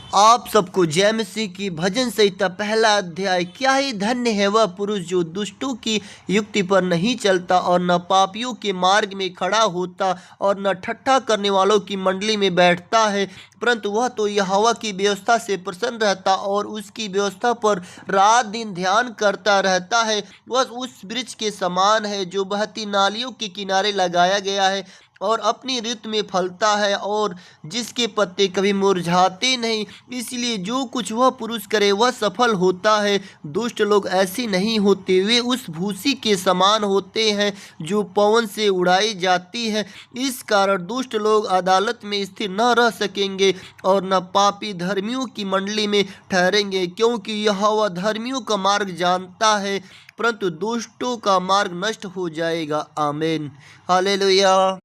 आप सबको जय मसीह की भजन संहिता पहला अध्याय। क्या ही धन्य है वह पुरुष जो दुष्टों की युक्ति पर नहीं चलता और न पापियों के मार्ग में खड़ा होता और न ठट्ठा करने वालों की मंडली में बैठता है, परंतु वह तो यहोवा की व्यवस्था से प्रसन्न रहता और उसकी व्यवस्था पर रात दिन ध्यान करता रहता है। वह उस वृक्ष के समान है जो बहती नालियों के किनारे लगाया गया है और अपनी ऋतु में फलता है और जिसके पत्ते कभी मुरझाते नहीं। इसलिए जो कुछ वह पुरुष करे वह सफल होता है। दुष्ट लोग ऐसे नहीं होते, वे उस भूसी के समान होते हैं जो पवन से उड़ाई जाती है। इस कारण दुष्ट लोग अदालत में स्थिर न रह सकेंगे और न पापी धर्मियों की मंडली में ठहरेंगे, क्योंकि यहोवा धर्मियों का मार्ग जानता है, परंतु दुष्टों का मार्ग नष्ट हो जाएगा। आमीन, हालेलुया।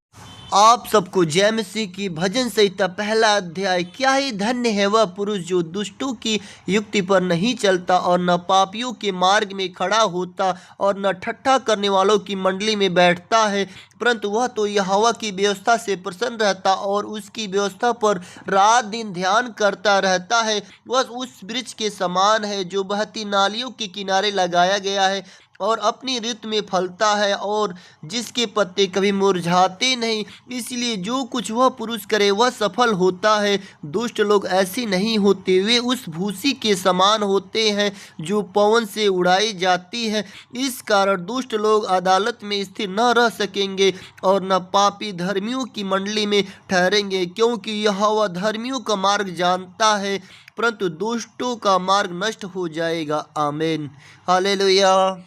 आप सबको जय मसीह की भजन संहिता पहला अध्याय। क्या ही धन्य है वह पुरुष जो दुष्टों की युक्ति पर नहीं चलता और न पापियों के मार्ग में खड़ा होता और न ठट्ठा करने वालों की मंडली में बैठता है, परंतु वह तो यहोवा की व्यवस्था से प्रसन्न रहता और उसकी व्यवस्था पर रात दिन ध्यान करता रहता है। वह उस वृक्ष के समान है जो बहती नालियों के किनारे लगाया गया है और अपनी ऋतु में फलता है और जिसके पत्ते कभी मुरझाते नहीं। इसलिए जो कुछ वह पुरुष करे वह सफल होता है। दुष्ट लोग ऐसे नहीं होते, वे उस भूसी के समान होते हैं जो पवन से उड़ाई जाती है। इस कारण दुष्ट लोग अदालत में स्थिर न रह सकेंगे और न पापी धर्मियों की मंडली में ठहरेंगे, क्योंकि यहोवा धर्मियों का मार्ग जानता है, परंतु दुष्टों का मार्ग नष्ट हो जाएगा। आमीन, हालेलुया।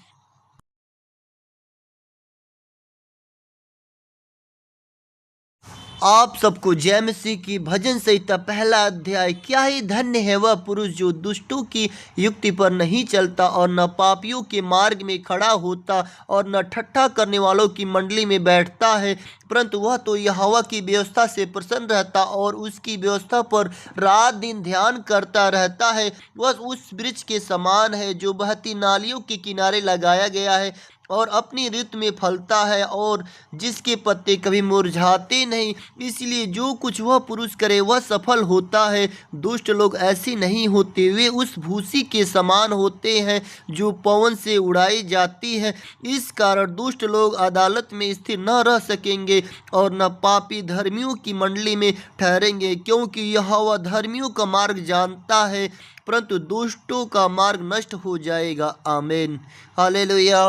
आप सबको जय मसीह की भजन संहिता पहला अध्याय। क्या ही धन्य है वह पुरुष जो दुष्टों की युक्ति पर नहीं चलता और न पापियों के मार्ग में खड़ा होता और न ठट्ठा करने वालों की मंडली में बैठता है, परंतु वह तो यहोवा की व्यवस्था से प्रसन्न रहता और उसकी व्यवस्था पर रात दिन ध्यान करता रहता है। वह उस वृक्ष के समान है जो बहती नालियों के किनारे लगाया गया है और अपनी ऋतु में फलता है और जिसके पत्ते कभी मुरझाते नहीं। इसलिए जो कुछ वह पुरुष करे वह सफल होता है। दुष्ट लोग ऐसे नहीं होते, वे उस भूसी के समान होते हैं जो पवन से उड़ाई जाती है। इस कारण दुष्ट लोग अदालत में स्थिर न रह सकेंगे और न पापी धर्मियों की मंडली में ठहरेंगे, क्योंकि यहोवा धर्मियों का मार्ग जानता है, परंतु दुष्टों का मार्ग नष्ट हो जाएगा। आमीन, हालेलुया।